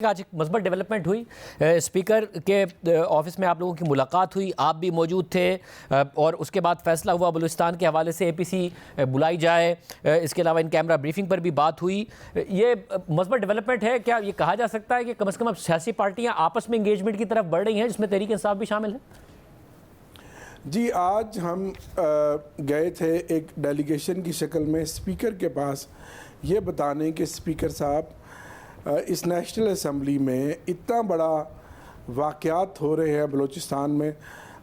आज एक मज़बूत डेवलपमेंट हुई। स्पीकर के ऑफिस में आप लोगों की मुलाकात हुई, आप भी मौजूद थे और उसके बाद फैसला हुआ बलूचिस्तान के हवाले से एपीसी बुलाई जाए। इसके अलावा इन कैमरा ब्रीफिंग पर भी बात हुई। ये मज़बूत डेवलपमेंट है। क्या ये कहा जा सकता है कि कम से कम अब सियासी पार्टियां आपस में इंगेजमेंट की तरफ बढ़ रही हैं, जिसमें तहरीक इंसाफ भी शामिल है? जी, आज हम गए थे एक डेलीगेशन की शक्ल में स्पीकर के पास, ये बताने कि स्पीकर साहब इस नेशनल असम्बली में इतना बड़ा वाक़यात हो रहे हैं बलूचिस्तान में,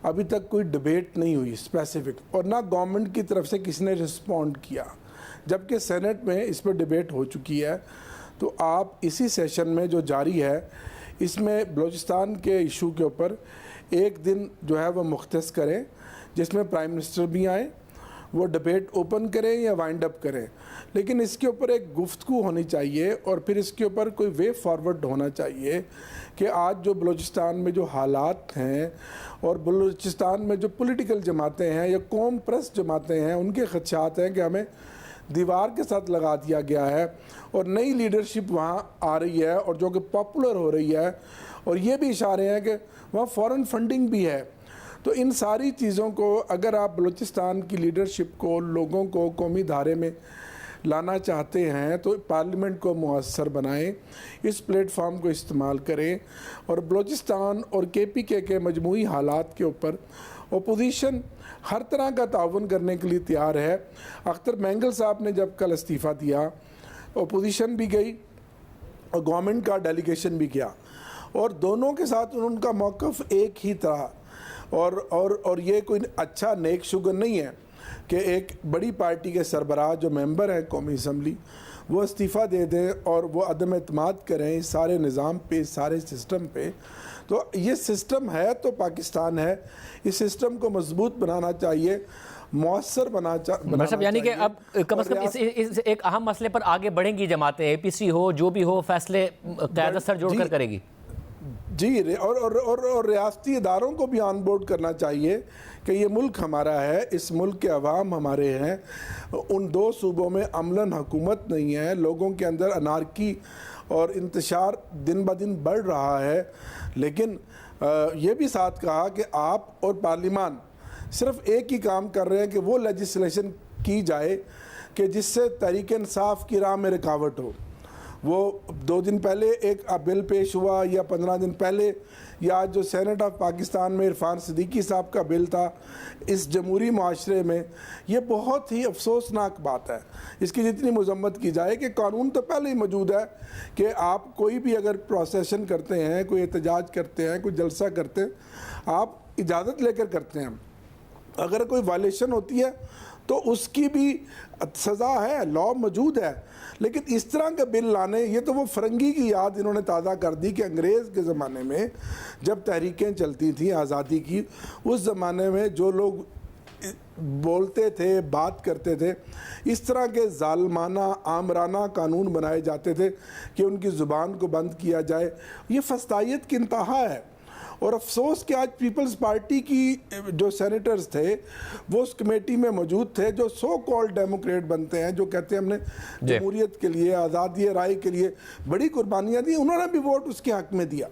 अभी तक कोई डिबेट नहीं हुई स्पेसिफिक, और ना गवर्नमेंट की तरफ से किसी ने रिस्पॉन्ड किया, जबकि सेनेट में इस पर डिबेट हो चुकी है। तो आप इसी सेशन में जो जारी है, इसमें बलूचिस्तान के इशू के ऊपर एक दिन जो है वो मुख्तस करें, जिसमें प्राइम मिनिस्टर भी आए, वो डिबेट ओपन करें या वाइंड अप करें, लेकिन इसके ऊपर एक गुफ्तगू होनी चाहिए और फिर इसके ऊपर कोई वे फॉरवर्ड होना चाहिए कि आज जो बलूचिस्तान में जो हालात हैं और बलूचिस्तान में जो पॉलिटिकल जमातें हैं या कौम परस्त जमातें हैं, उनके खदशात हैं कि हमें दीवार के साथ लगा दिया गया है और नई लीडरशिप वहाँ आ रही है और जो कि पॉपुलर हो रही है, और ये भी इशारे हैं कि वहाँ फॉरेन फंडिंग भी है। तो इन सारी चीज़ों को अगर आप बलूचिस्तान की लीडरशिप को, लोगों को कौमी धारे में लाना चाहते हैं तो पार्लियामेंट को मुअस्सर बनाएं, इस प्लेटफॉर्म को इस्तेमाल करें और बलूचिस्तान और केपीके के मजमूई हालात के ऊपर ओपोजिशन हर तरह का ताउन करने के लिए तैयार है। अख्तर मैंगल साहब ने जब कल इस्तीफ़ा दिया, ओपोजिशन भी गई और गवर्नमेंट का डेलीगेशन भी गया, और दोनों के साथ उनका मौक़िफ़ एक ही तरह। और ये कोई अच्छा नेक शुगर नहीं है कि एक बड़ी पार्टी के सरबराह जो मेंबर हैं कौमी असम्बली, वो इस्तीफ़ा दे दें और वो अदम एतमाद करें इस सारे निज़ाम पे, इस सारे सिस्टम पे। तो ये सिस्टम है तो पाकिस्तान है, इस सिस्टम को मजबूत बनाना चाहिए, मौसर बनाना मतलब यानी कि अब कम से कम इस एक अहम मसले पर आगे बढ़ेंगी जमातें, एपीसी हो जो भी हो, फैसले क़यादत सर जोड़कर करेगी। जी, और रियासती इदारों को भी ऑन बोर्ड करना चाहिए कि ये मुल्क हमारा है, इस मुल्क के अवाम हमारे हैं। उन दो सूबों में अमलन हुकूमत नहीं है, लोगों के अंदर अनारकी और इंतशार दिन ब दिन बढ़ रहा है। लेकिन ये भी साथ कहा कि आप और पार्लियामान सिर्फ एक ही काम कर रहे हैं कि वो लेजिस्लेशन की जाए कि जिससे तहरीक इंसाफ की राह में रुकावट हो। वो 2 दिन पहले एक बिल पेश हुआ या 15 दिन पहले, या आज जो सेनेट ऑफ पाकिस्तान में इरफान सिद्दीकी साहब का बिल था, इस जमहूरी माशरे में ये बहुत ही अफसोसनाक बात है। इसकी जितनी मजम्मत की जाए कि कानून तो पहले ही मौजूद है कि आप कोई भी अगर प्रोसेशन करते हैं, कोई एहतजाज करते हैं, कोई जलसा करते हैं, आप इजाज़त लेकर करते हैं। अगर कोई वायलेशन होती है तो उसकी भी सज़ा है, लॉ मौजूद है। लेकिन इस तरह के बिल लाने, ये तो वो फरंगी की याद इन्होंने ताज़ा कर दी कि अंग्रेज़ के ज़माने में जब तहरीकें चलती थीं आज़ादी की, उस ज़माने में जो लोग बोलते थे, बात करते थे, इस तरह के जालमाना आमराना कानून बनाए जाते थे कि उनकी ज़ुबान को बंद किया जाए। ये फस्तायत की इंतहा है। और अफसोस कि आज पीपल्स पार्टी की जो सेनेटर्स थे वो उस कमेटी में मौजूद थे, जो सो कॉल्ड डेमोक्रेट बनते हैं, जो कहते हैं हमने जमहूरियत के लिए, आज़ादी राय के लिए बड़ी कुर्बानियाँ दी, उन्होंने भी वोट उसके हक़ में दिया।